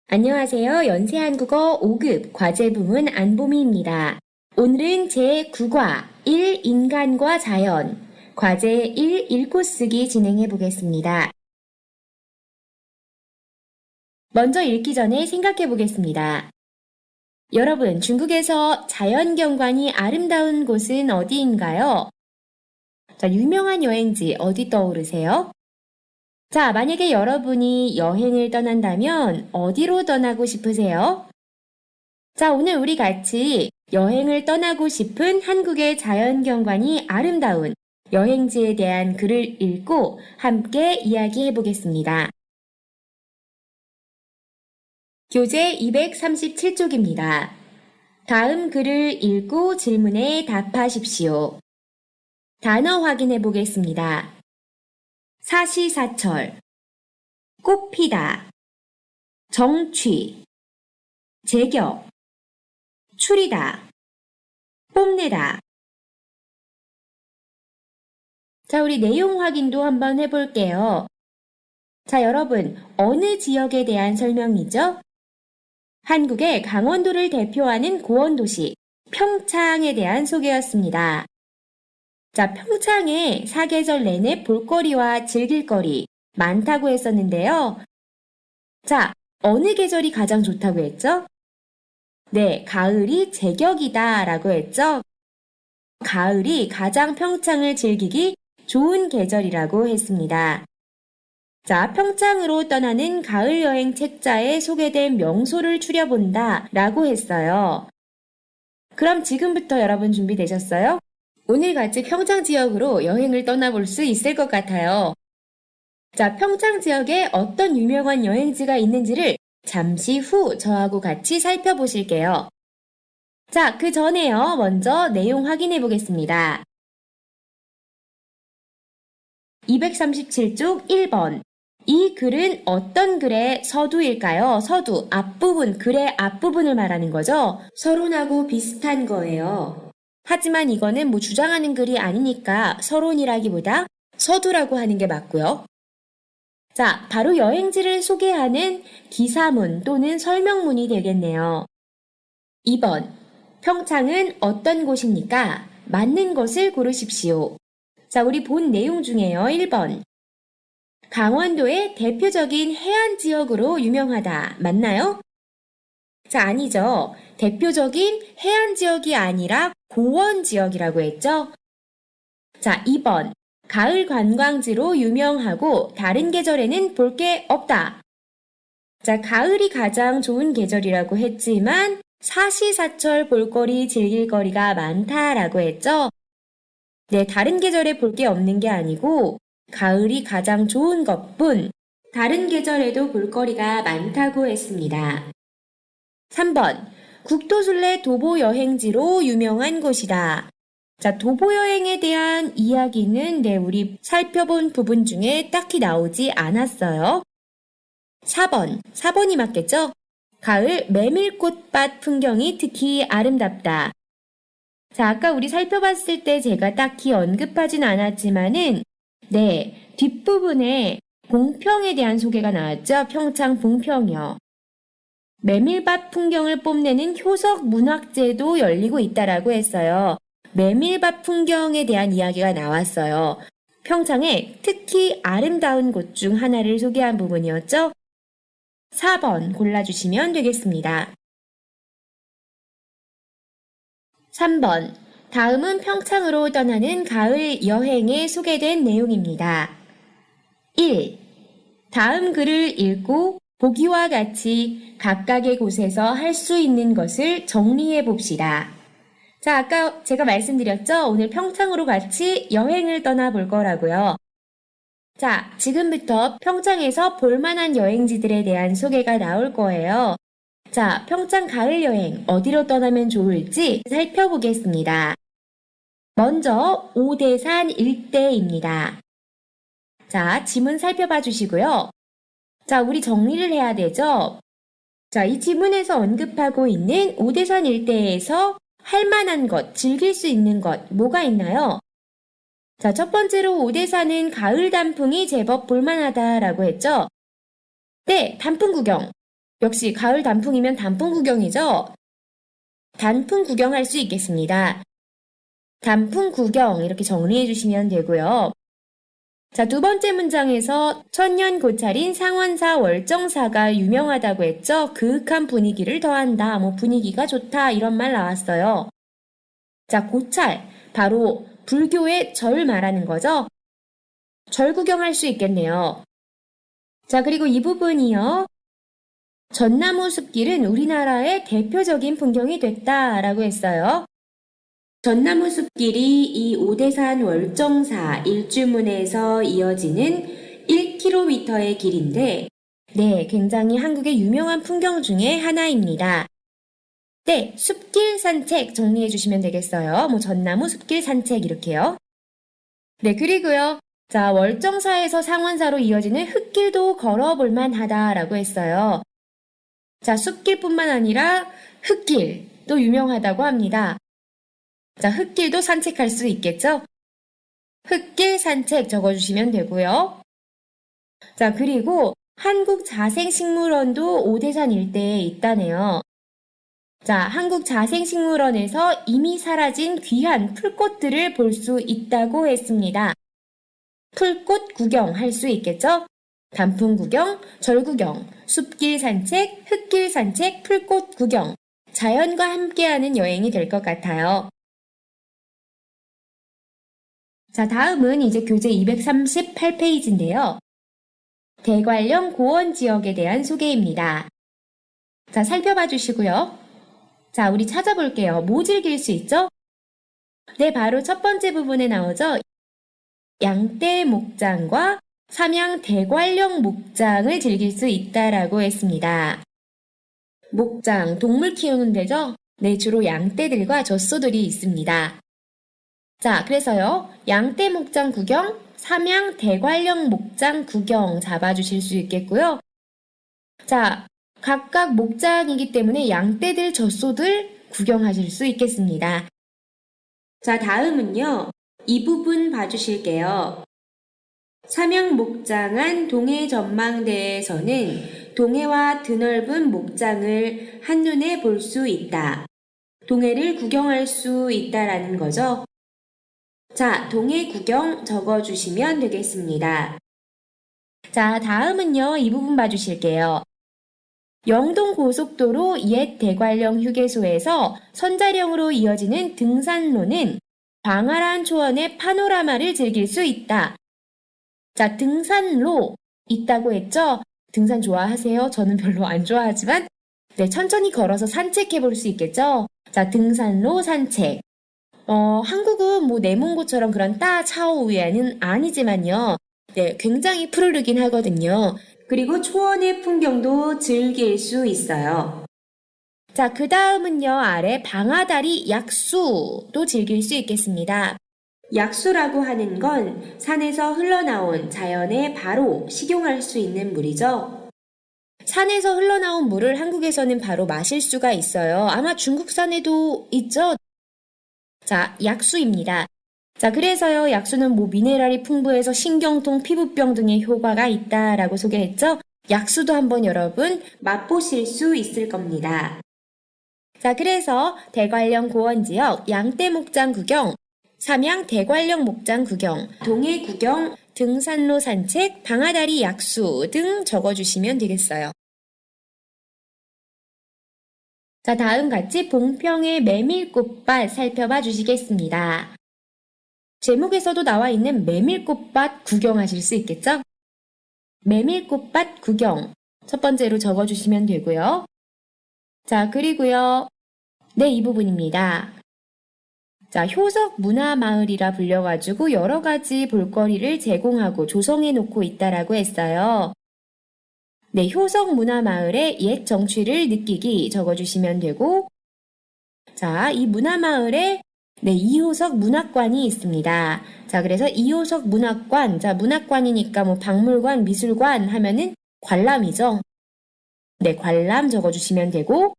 안녕하세요. 연세한국어 5급 과제부문 안보미입니다. 오늘은 제9과 1 인간과 자연, 과제 1 읽고 쓰기 진행해 보겠습니다. 먼저 읽기 전에 생각해 보겠습니다. 여러분, 중국에서 자연경관이 아름다운 곳은 어디인가요? 자, 유명한 여행지 어디 떠오르세요? 자, 만약에 여러분이 여행을 떠난다면 어디로 떠나고 싶으세요? 자, 오늘 우리 같이 여행을 떠나고 싶은 한국의 자연경관이 아름다운 여행지에 대한 글을 읽고 함께 이야기해 보겠습니다. 교재 237쪽입니다. 다음 글을 읽고 질문에 답하십시오. 단어 확인해 보겠습니다. 사시사철, 꽃피다, 정취, 제격, 추리다, 뽐내다. 자, 우리 내용 확인도 한번 해볼게요. 자, 여러분, 어느 지역에 대한 설명이죠? 한국의 강원도를 대표하는 고원도시 평창에 대한 소개였습니다. 자, 평창에 사계절 내내 볼거리와 즐길거리 많다고 했었는데요. 자, 어느 계절이 가장 좋다고 했죠? 네, 가을이 제격이다 라고 했죠? 가을이 가장 평창을 즐기기 좋은 계절이라고 했습니다. 자, 평창으로 떠나는 가을 여행 책자에 소개된 명소를 추려본다 라고 했어요. 그럼 지금부터 여러분 준비되셨어요? 오늘 같이 평창 지역으로 여행을 떠나볼 수 있을 것 같아요. 자, 평창 지역에 어떤 유명한 여행지가 있는지를 잠시 후 저하고 같이 살펴보실게요. 자, 그 전에요. 먼저 내용 확인해 보겠습니다. 237쪽 1번. 이 글은 어떤 글의 서두일까요? 서두, 앞부분, 글의 앞부분을 말하는 거죠. 서론하고 비슷한 거예요. 하지만 이거는 주장하는 글이 아니니까 서론이라기보다 서두라고 하는 게 맞고요. 자, 바로 여행지를 소개하는 기사문 또는 설명문이 되겠네요. 2번. 평창은 어떤 곳입니까? 맞는 것을 고르십시오. 자, 우리 본 내용 중에요. 1번. 강원도의 대표적인 해안 지역으로 유명하다. 맞나요? 자, 아니죠. 대표적인 해안 지역이 아니라 고원 지역이라고 했죠? 자, 2번. 가을 관광지로 유명하고 다른 계절에는 볼 게 없다. 자, 가을이 가장 좋은 계절이라고 했지만 사시사철 볼거리, 즐길거리가 많다라고 했죠? 네, 다른 계절에 볼 게 없는 게 아니고 가을이 가장 좋은 것뿐 다른 계절에도 볼거리가 많다고 했습니다. 3번. 국토순례 도보 여행지로 유명한 곳이다. 자, 도보 여행에 대한 이야기는 우리 살펴본 부분 중에 딱히 나오지 않았어요. 4번. 4번이 맞겠죠? 가을 메밀꽃밭 풍경이 특히 아름답다. 자, 아까 우리 살펴봤을 때 제가 딱히 언급하진 않았지만은 뒷부분에 봉평에 대한 소개가 나왔죠. 평창 봉평이요. 메밀밭 풍경을 뽐내는 효석 문학제도 열리고 있다라고 했어요. 메밀밭 풍경에 대한 이야기가 나왔어요. 평창의 특히 아름다운 곳 중 하나를 소개한 부분이었죠. 4번 골라주시면 되겠습니다. 3번. 다음은 평창으로 떠나는 가을 여행에 소개된 내용입니다. 1. 다음 글을 읽고 보기와 같이 각각의 곳에서 할 수 있는 것을 정리해 봅시다. 자, 아까 제가 말씀드렸죠? 오늘 평창으로 같이 여행을 떠나볼 거라고요. 자, 지금부터 평창에서 볼만한 여행지들에 대한 소개가 나올 거예요. 자, 평창 가을 여행 어디로 떠나면 좋을지 살펴보겠습니다. 먼저 오대산 일대입니다. 자, 지문 살펴봐 주시고요. 자, 우리 정리를 해야 되죠? 자, 이 지문에서 언급하고 있는 오대산 일대에서 할 만한 것, 즐길 수 있는 것, 뭐가 있나요? 자, 첫 번째로 오대산은 가을 단풍이 제법 볼만하다라고 했죠? 네, 단풍 구경. 역시 가을 단풍이면 단풍 구경이죠? 단풍 구경할 수 있겠습니다. 단풍 구경 이렇게 정리해 주시면 되고요. 자, 두 번째 문장에서 천년 고찰인 상원사 월정사가 유명하다고 했죠? 그윽한 분위기를 더한다. 뭐 분위기가 좋다 이런 말 나왔어요. 자, 고찰 바로 불교의 절 말하는 거죠? 절 구경할 수 있겠네요. 자, 그리고 이 부분이요. 전나무 숲길은 우리나라의 대표적인 풍경이 됐다라고 했어요. 전나무 숲길이 이 오대산 월정사 일주문에서 이어지는 1km의 길인데, 네, 굉장히 한국의 유명한 풍경 중에 하나입니다. 네, 숲길 산책 정리해 주시면 되겠어요. 뭐 전나무 숲길 산책 이렇게요. 네, 그리고요. 자, 월정사에서 상원사로 이어지는 흙길도 걸어볼 만하다라고 했어요. 자, 숲길뿐만 아니라 흙길도 유명하다고 합니다. 자, 흙길도 산책할 수 있겠죠? 흙길 산책 적어주시면 되고요. 자, 그리고 한국자생식물원도 오대산 일대에 있다네요. 자, 한국자생식물원에서 이미 사라진 귀한 풀꽃들을 볼 수 있다고 했습니다. 풀꽃 구경할 수 있겠죠? 단풍 구경, 절 구경, 숲길 산책, 흙길 산책, 풀꽃 구경. 자연과 함께하는 여행이 될 것 같아요. 자, 다음은 이제 교재 238페이지인데요. 대관령 고원 지역에 대한 소개입니다. 자, 살펴봐 주시고요. 자, 우리 찾아볼게요. 뭐 즐길 수 있죠? 네, 바로 첫 번째 부분에 나오죠. 양떼 목장과 삼양 대관령 목장을 즐길 수 있다라고 했습니다. 목장, 동물 키우는 데죠? 네, 주로 양떼들과 젖소들이 있습니다. 자, 그래서요. 양떼 목장 구경, 삼양 대관령 목장 구경 잡아주실 수 있겠고요. 자, 각각 목장이기 때문에 양떼들, 젖소들 구경하실 수 있겠습니다. 자, 다음은요. 이 부분 봐주실게요. 삼양 목장 동해 전망대에서는 동해와 드넓은 목장을 한눈에 볼 수 있다. 동해를 구경할 수 있다라는 거죠. 자, 동해 구경 적어주시면 되겠습니다. 자, 다음은요. 이 부분 봐주실게요. 영동고속도로 옛 대관령 휴게소에서 선자령으로 이어지는 등산로는 광활한 초원의 파노라마를 즐길 수 있다. 자, 등산로 있다고 했죠? 등산 좋아하세요? 저는 별로 안 좋아하지만 네, 천천히 걸어서 산책해 볼 수 있겠죠? 자, 등산로 산책. 한국은 뭐 내몽고처럼 그런 따차오우에는 아니지만요. 네, 굉장히 푸르르긴 하거든요. 그리고 초원의 풍경도 즐길 수 있어요. 자, 그 다음은요, 아래 방아다리 약수도 즐길 수 있겠습니다. 약수라고 하는 건 산에서 흘러나온 자연의 바로 식용할 수 있는 물이죠. 산에서 흘러나온 물을 한국에서는 바로 마실 수가 있어요. 아마 중국산에도 있죠? 자, 약수입니다. 자, 그래서요, 약수는 뭐 미네랄이 풍부해서 신경통, 피부병 등의 효과가 있다라고 소개했죠? 약수도 한번 여러분 맛보실 수 있을 겁니다. 자, 그래서 대관령 고원지역 양떼 목장 구경, 삼양 대관령 목장 구경, 동해 구경, 등산로 산책, 방아다리 약수 등 적어주시면 되겠어요. 자, 다음 같이 봉평의 메밀꽃밭 살펴봐 주시겠습니다. 제목에서도 나와 있는 메밀꽃밭 구경하실 수 있겠죠? 메밀꽃밭 구경 첫 번째로 적어주시면 되고요. 자, 그리고요. 네, 이 부분입니다. 자, 효석 문화마을이라 불려가지고 여러 가지 볼거리를 제공하고 조성해 놓고 있다라고 했어요. 네, 효석 문화마을의 옛 정취를 느끼기 적어주시면 되고, 자, 이 문화마을에 네, 이효석 문학관이 있습니다. 자, 그래서 이효석 문학관, 자, 문학관이니까 뭐 박물관, 미술관 하면은 관람이죠. 네, 관람 적어주시면 되고,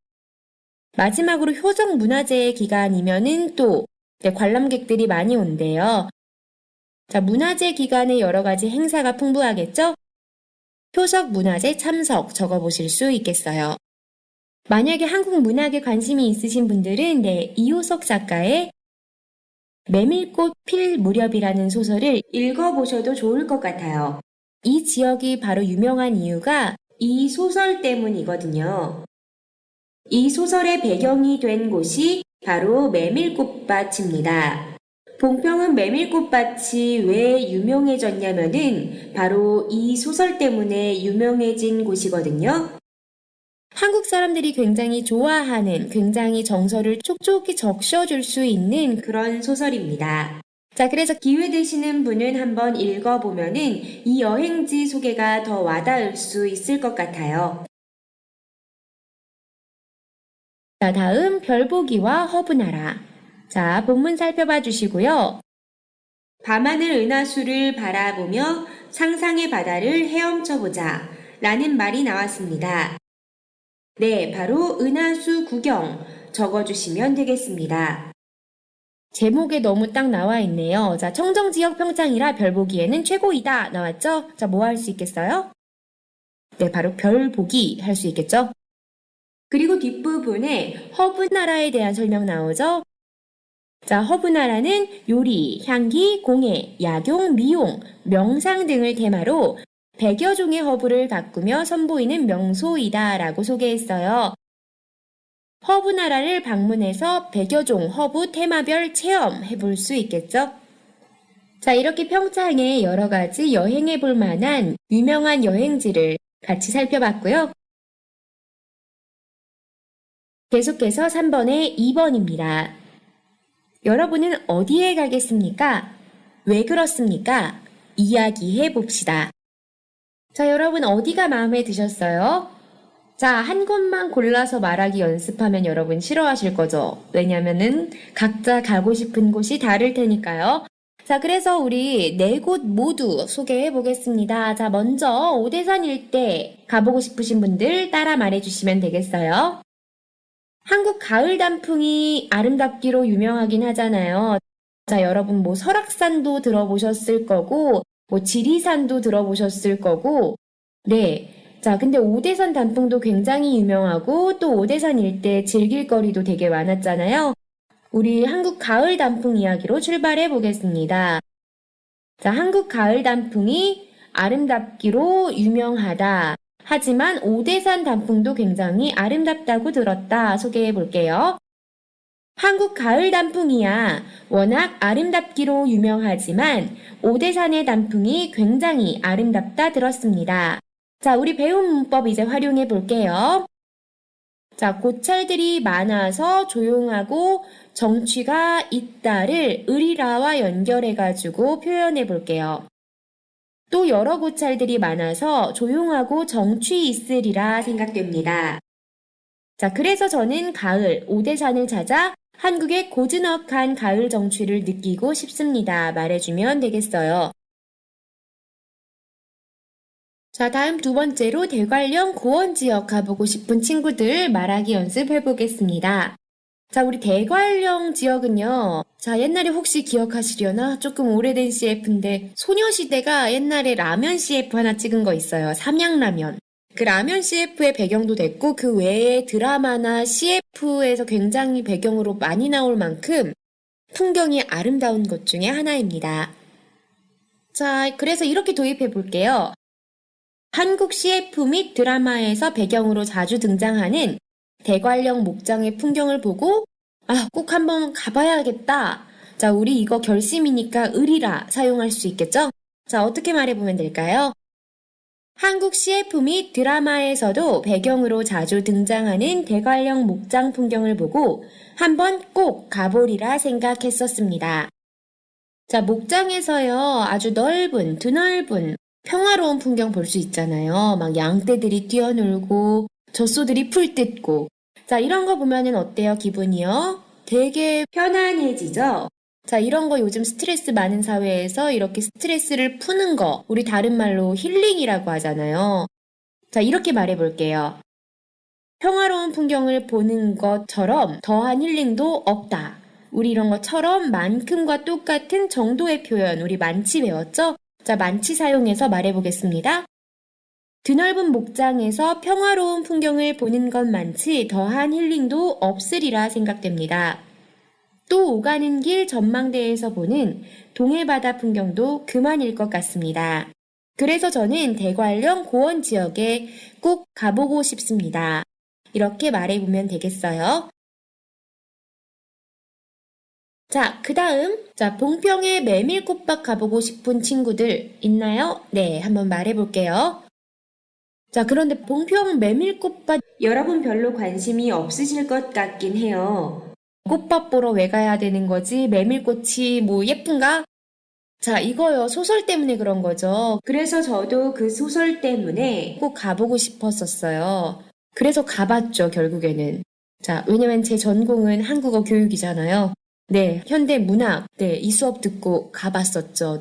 마지막으로 효석 문화제의 기간이면은 또 네, 관람객들이 많이 온대요. 자, 문화제 기간에 여러 가지 행사가 풍부하겠죠? 표석 문화제 참석 적어보실 수 있겠어요. 만약에 한국 문학에 관심이 있으신 분들은 이호석 작가의 메밀꽃 필 무렵이라는 소설을 읽어보셔도 좋을 것 같아요. 이 지역이 바로 유명한 이유가 이 소설 때문이거든요. 이 소설의 배경이 된 곳이 바로 메밀꽃밭입니다. 봉평은 메밀꽃밭이 왜 유명해졌냐면은 바로 이 소설 때문에 유명해진 곳이거든요. 한국 사람들이 굉장히 좋아하는, 굉장히 정서를 촉촉히 적셔줄 수 있는 그런 소설입니다. 자, 그래서 기회 되시는 분은 한번 읽어보면은 이 여행지 소개가 더 와닿을 수 있을 것 같아요. 자, 다음 별보기와 허브나라. 자, 본문 살펴봐 주시고요. 밤하늘 은하수를 바라보며 상상의 바다를 헤엄쳐보자 라는 말이 나왔습니다. 네, 바로 은하수 구경 적어주시면 되겠습니다. 제목에 너무 딱 나와 있네요. 자, 청정지역 평창이라 별보기에는 최고이다 나왔죠? 자, 뭐 할 수 있겠어요? 네, 바로 별보기 할 수 있겠죠? 그리고 뒷부분에 허브나라에 대한 설명 나오죠? 자, 허브나라는 요리, 향기, 공예, 약용, 미용, 명상 등을 테마로 100여 종의 허브를 가꾸며 선보이는 명소이다 라고 소개했어요. 허브나라를 방문해서 100여 종 허브 테마별 체험해 볼 수 있겠죠? 자, 이렇게 평창에 여러 가지 여행해 볼 만한 유명한 여행지를 같이 살펴봤고요. 계속해서 3번에 2번입니다. 여러분은 어디에 가겠습니까? 왜 그렇습니까? 이야기해 봅시다. 자, 여러분 어디가 마음에 드셨어요? 자, 한 곳만 골라서 말하기 연습하면 여러분 싫어하실 거죠? 왜냐면은 각자 가고 싶은 곳이 다를 테니까요. 자, 그래서 우리 4곳 모두 소개해 보겠습니다. 자, 먼저 오대산 일대 가보고 싶으신 분들 따라 말해주시면 되겠어요. 한국 가을 단풍이 아름답기로 유명하긴 하잖아요. 자, 여러분 뭐 설악산도 들어보셨을 거고, 뭐 지리산도 들어보셨을 거고, 네. 자, 근데 오대산 단풍도 굉장히 유명하고, 또 오대산 일대 즐길 거리도 되게 많았잖아요. 우리 한국 가을 단풍 이야기로 출발해 보겠습니다. 자, 한국 가을 단풍이 아름답기로 유명하다. 하지만 오대산 단풍도 굉장히 아름답다고 들었다. 소개해 볼게요. 한국 가을 단풍이야 워낙 아름답기로 유명하지만 오대산의 단풍이 굉장히 아름답다 들었습니다. 자, 우리 배운 문법 이제 활용해 볼게요. 자, 고찰들이 많아서 조용하고 정취가 있다를 으리라와 연결해가지고 표현해 볼게요. 또 여러 고찰들이 많아서 조용하고 정취 있으리라 생각됩니다. 자, 그래서 저는 가을, 오대산을 찾아 한국의 고즈넉한 가을 정취를 느끼고 싶습니다. 말해주면 되겠어요. 자, 다음 2번째로 대관령 고원 지역 가보고 싶은 친구들 말하기 연습해 보겠습니다. 자, 우리 대관령 지역은요. 자, 옛날에 혹시 기억하시려나? 조금 오래된 CF인데 소녀시대가 옛날에 라면 CF 하나 찍은 거 있어요. 삼양라면. 그 라면 CF의 배경도 됐고 그 외에 드라마나 CF에서 굉장히 배경으로 많이 나올 만큼 풍경이 아름다운 곳 중에 하나입니다. 자, 그래서 이렇게 도입해 볼게요. 한국 CF 및 드라마에서 배경으로 자주 등장하는 대관령 목장의 풍경을 보고 꼭 한번 가봐야겠다. 자, 우리 이거 결심이니까 으리라 사용할 수 있겠죠? 자, 어떻게 말해보면 될까요? 한국 CF 및 드라마에서도 배경으로 자주 등장하는 대관령 목장 풍경을 보고 한번 꼭 가보리라 생각했었습니다. 자, 목장에서요, 아주 넓은, 드넓은, 평화로운 풍경 볼 수 있잖아요. 막 양떼들이 뛰어놀고, 젖소들이 풀 뜯고. 자, 이런 거 보면은 어때요, 기분이요? 되게 편안해지죠? 자, 이런 거 요즘 스트레스 많은 사회에서 이렇게 스트레스를 푸는 거, 우리 다른 말로 힐링이라고 하잖아요. 자, 이렇게 말해볼게요. 평화로운 풍경을 보는 것처럼 더한 힐링도 없다. 우리 이런 것처럼 만큼과 똑같은 정도의 표현, 우리 만치 배웠죠? 자, 만치 사용해서 말해보겠습니다. 드넓은 목장에서 평화로운 풍경을 보는 것만치 더한 힐링도 없으리라 생각됩니다. 또 오가는 길 전망대에서 보는 동해바다 풍경도 그만일 것 같습니다. 그래서 저는 대관령 고원 지역에 꼭 가보고 싶습니다. 이렇게 말해보면 되겠어요. 자, 그 다음, 봉평에 메밀꽃밭 가보고 싶은 친구들 있나요? 네, 한번 말해볼게요. 자, 그런데 봉평 메밀꽃밭 여러분 별로 관심이 없으실 것 같긴 해요. 꽃밭 보러 왜 가야 되는 거지? 메밀꽃이 뭐 예쁜가? 자, 이거요. 소설 때문에 그런 거죠. 그래서 저도 그 소설 때문에 꼭 가보고 싶었었어요. 그래서 가봤죠, 결국에는. 자, 왜냐면 제 전공은 한국어 교육이잖아요. 네, 현대 문학, 네, 이 수업 듣고 가봤었죠.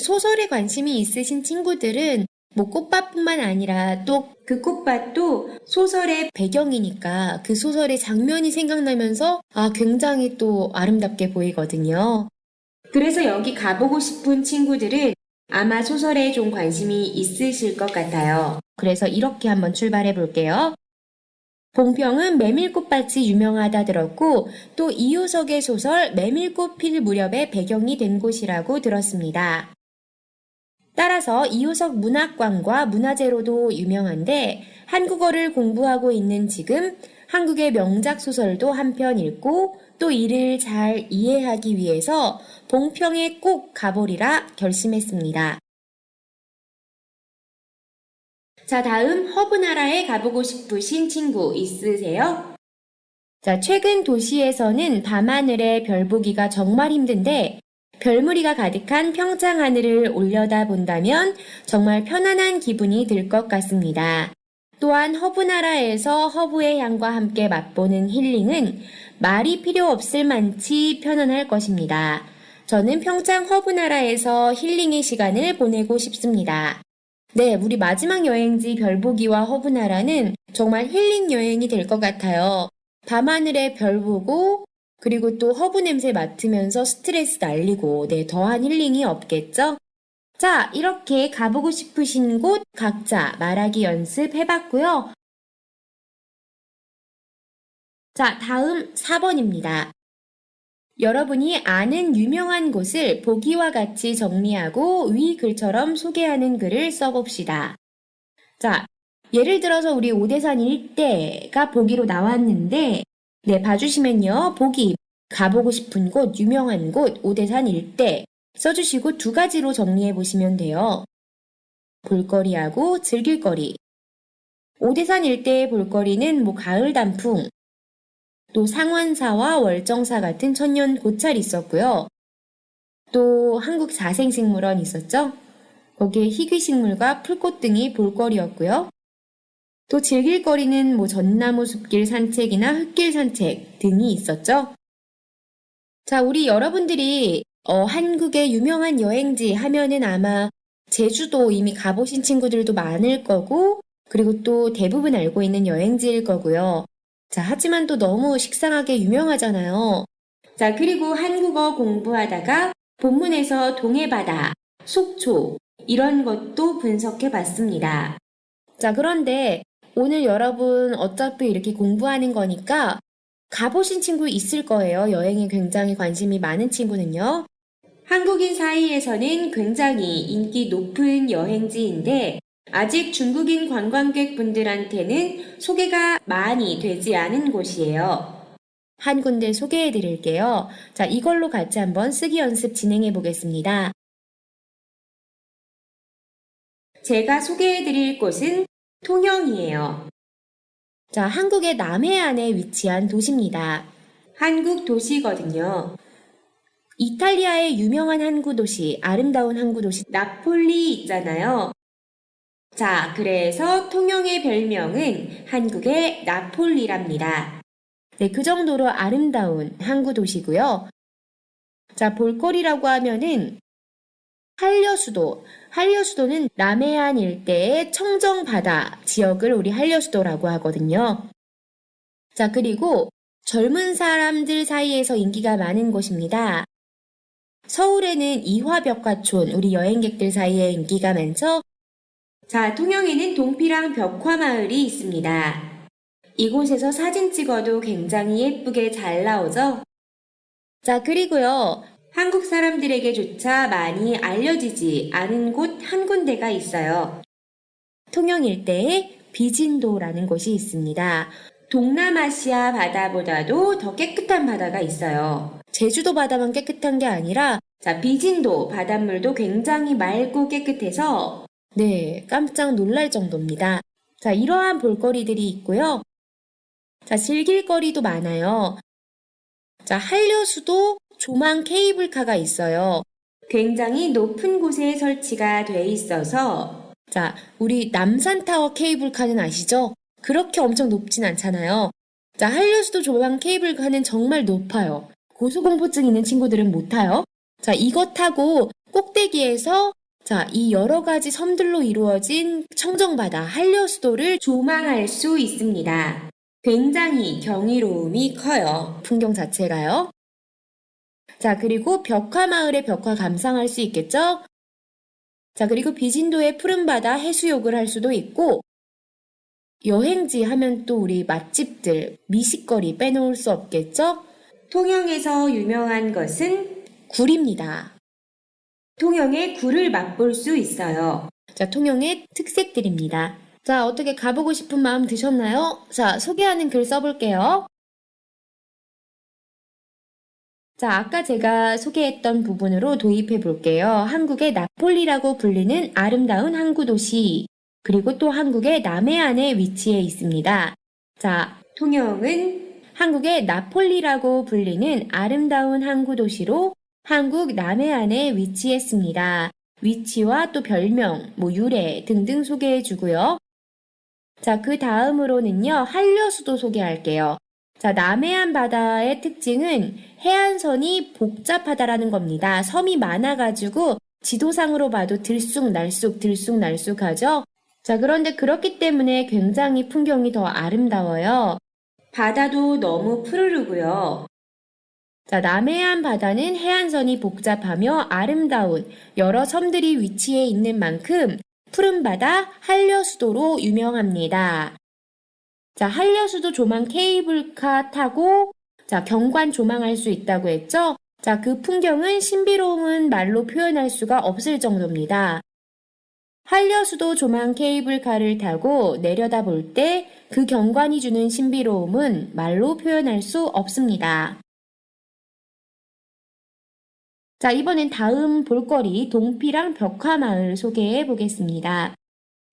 소설에 관심이 있으신 친구들은 뭐 꽃밭뿐만 아니라 또 그 꽃밭도 소설의 배경이니까 그 소설의 장면이 생각나면서 굉장히 또 아름답게 보이거든요. 그래서 여기 가보고 싶은 친구들은 아마 소설에 좀 관심이 있으실 것 같아요. 그래서 이렇게 한번 출발해 볼게요. 봉평은 메밀꽃밭이 유명하다 들었고 또 이효석의 소설 메밀꽃 필 무렵의 배경이 된 곳이라고 들었습니다. 따라서 이효석 문학관과 문화재로도 유명한데 한국어를 공부하고 있는 지금 한국의 명작 소설도 한 편 읽고 또 이를 잘 이해하기 위해서 봉평에 꼭 가보리라 결심했습니다. 자, 다음 허브나라에 가보고 싶으신 친구 있으세요? 자, 최근 도시에서는 밤하늘에 별 보기가 정말 힘든데 별무리가 가득한 평창 하늘을 올려다 본다면 정말 편안한 기분이 들 것 같습니다. 또한 허브나라에서 허브의 향과 함께 맛보는 힐링은 말이 필요 없을 만치 편안할 것입니다. 저는 평창 허브나라에서 힐링의 시간을 보내고 싶습니다. 네, 우리 마지막 여행지 별보기와 허브나라는 정말 힐링 여행이 될 것 같아요. 밤하늘에 별 보고 그리고 또 허브 냄새 맡으면서 스트레스 날리고 네, 더한 힐링이 없겠죠? 자, 이렇게 가보고 싶으신 곳 각자 말하기 연습해봤고요. 자, 다음 4번입니다. 여러분이 아는 유명한 곳을 보기와 같이 정리하고 위 글처럼 소개하는 글을 써봅시다. 자, 예를 들어서 우리 오대산 일대가 보기로 나왔는데 네, 봐주시면요. 보기, 가보고 싶은 곳, 유명한 곳, 오대산 일대 써주시고 두 가지로 정리해 보시면 돼요. 볼거리하고 즐길거리. 오대산 일대의 볼거리는 뭐 가을 단풍, 또 상원사와 월정사 같은 천년 고찰이 있었고요. 또 한국 자생식물원 있었죠? 거기에 희귀식물과 풀꽃 등이 볼거리였고요. 또 즐길거리는 뭐 전나무 숲길 산책이나 흙길 산책 등이 있었죠. 자, 우리 여러분들이 한국의 유명한 여행지 하면은 아마 제주도 이미 가보신 친구들도 많을 거고 그리고 또 대부분 알고 있는 여행지일 거고요. 자, 하지만 또 너무 식상하게 유명하잖아요. 자, 그리고 한국어 공부하다가 본문에서 동해바다, 속초 이런 것도 분석해 봤습니다. 자, 그런데 오늘 여러분 어차피 이렇게 공부하는 거니까 가보신 친구 있을 거예요. 여행에 굉장히 관심이 많은 친구는요. 한국인 사이에서는 굉장히 인기 높은 여행지인데 아직 중국인 관광객분들한테는 소개가 많이 되지 않은 곳이에요. 한 군데 소개해 드릴게요. 자, 이걸로 같이 한번 쓰기 연습 진행해 보겠습니다. 제가 소개해 드릴 곳은 통영이에요. 자, 한국의 남해안에 위치한 도시입니다. 한국 도시거든요. 이탈리아의 유명한 항구 도시, 아름다운 항구 도시 나폴리 있잖아요. 자, 그래서 통영의 별명은 한국의 나폴리랍니다. 네, 그 정도로 아름다운 항구 도시고요. 자, 볼거리라고 하면은 한려수도. 한려수도는 남해안 일대의 청정바다 지역을 우리 한려수도라고 하거든요. 자, 그리고 젊은 사람들 사이에서 인기가 많은 곳입니다. 서울에는 이화벽화촌, 우리 여행객들 사이에 인기가 많죠? 자, 통영에는 동피랑 벽화마을이 있습니다. 이곳에서 사진 찍어도 굉장히 예쁘게 잘 나오죠? 자, 그리고요. 한국 사람들에게조차 많이 알려지지 않은 곳 한 군데가 있어요. 통영 일대에 비진도라는 곳이 있습니다. 동남아시아 바다보다도 더 깨끗한 바다가 있어요. 제주도 바다만 깨끗한 게 아니라 자, 비진도 바닷물도 굉장히 맑고 깨끗해서 네, 깜짝 놀랄 정도입니다. 자, 이러한 볼거리들이 있고요. 자, 즐길 거리도 많아요. 자, 한려수도 조망 케이블카가 있어요. 굉장히 높은 곳에 설치가 돼 있어서 자, 우리 남산타워 케이블카는 아시죠? 그렇게 엄청 높진 않잖아요. 자, 한려수도 조망 케이블카는 정말 높아요. 고소공포증 있는 친구들은 못 타요. 자, 이것 타고 꼭대기에서 자, 이 여러 가지 섬들로 이루어진 청정바다 한려수도를 조망할 수 있습니다. 굉장히 경이로움이 커요. 풍경 자체가요. 자, 그리고 벽화마을의 벽화 감상할 수 있겠죠? 자, 그리고 비진도의 푸른바다 해수욕을 할 수도 있고 여행지 하면 또 우리 맛집들, 미식거리 빼놓을 수 없겠죠? 통영에서 유명한 것은 굴입니다. 통영의 굴을 맛볼 수 있어요. 자, 통영의 특색들입니다. 자, 어떻게 가보고 싶은 마음 드셨나요? 자, 소개하는 글 써볼게요. 자, 아까 제가 소개했던 부분으로 도입해 볼게요. 한국의 나폴리라고 불리는 아름다운 항구 도시, 그리고 또 한국의 남해안에 위치해 있습니다. 자, 통영은 한국의 나폴리라고 불리는 아름다운 항구 도시로 한국 남해안에 위치했습니다. 위치와 또 별명, 유래 등등 소개해 주고요. 자, 그 다음으로는요, 한려수도 소개할게요. 자, 남해안 바다의 특징은 해안선이 복잡하다라는 겁니다. 섬이 많아가지고 지도상으로 봐도 들쑥날쑥 하죠? 자, 그런데 그렇기 때문에 굉장히 풍경이 더 아름다워요. 바다도 너무 푸르르고요. 자, 남해안 바다는 해안선이 복잡하며 아름다운 여러 섬들이 위치해 있는 만큼 푸른 바다 한려수도로 유명합니다. 자, 한려수도 조망 케이블카 타고 자, 경관 조망할 수 있다고 했죠? 자, 그 풍경은 신비로움은 말로 표현할 수가 없을 정도입니다. 한려수도 조망 케이블카를 타고 내려다 볼 때 그 경관이 주는 신비로움은 말로 표현할 수 없습니다. 자, 이번엔 다음 볼거리 동피랑 벽화마을 소개해 보겠습니다.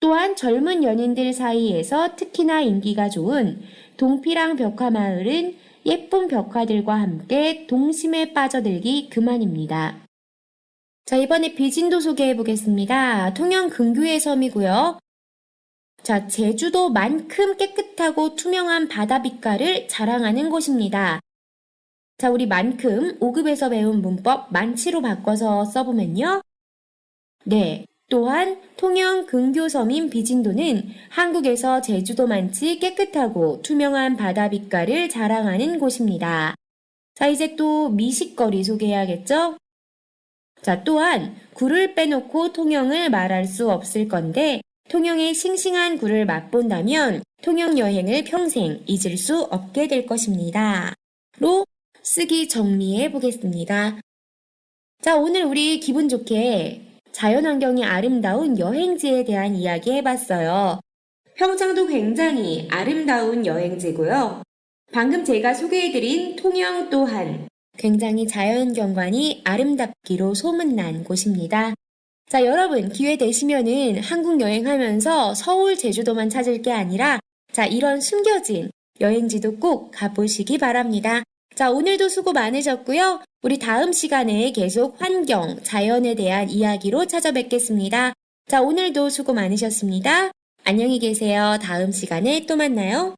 또한 젊은 연인들 사이에서 특히나 인기가 좋은 동피랑 벽화마을은 예쁜 벽화들과 함께 동심에 빠져들기 그만입니다. 자, 이번에 비진도 소개해 보겠습니다. 통영 근교의 섬이고요. 자, 제주도만큼 깨끗하고 투명한 바다 빛깔을 자랑하는 곳입니다. 자, 우리 만큼 5급에서 배운 문법 만치로 바꿔서 써보면요. 네, 또한 통영 근교섬인 비진도는 한국에서 제주도만치 깨끗하고 투명한 바다 빛깔을 자랑하는 곳입니다. 자, 이제 또 미식거리 소개해야겠죠? 자, 또한 굴을 빼놓고 통영을 말할 수 없을 건데 통영의 싱싱한 굴을 맛본다면 통영 여행을 평생 잊을 수 없게 될 것입니다. 로 쓰기 정리해 보겠습니다. 자, 오늘 우리 기분 좋게 자연환경이 아름다운 여행지에 대한 이야기 해봤어요. 평창도 굉장히 아름다운 여행지고요. 방금 제가 소개해드린 통영 또한 굉장히 자연경관이 아름답기로 소문난 곳입니다. 자, 여러분 기회 되시면은 한국 여행하면서 서울, 제주도만 찾을 게 아니라 자, 이런 숨겨진 여행지도 꼭 가보시기 바랍니다. 자, 오늘도 수고 많으셨고요. 우리 다음 시간에 계속 환경, 자연에 대한 이야기로 찾아뵙겠습니다. 자, 오늘도 수고 많으셨습니다. 안녕히 계세요. 다음 시간에 또 만나요.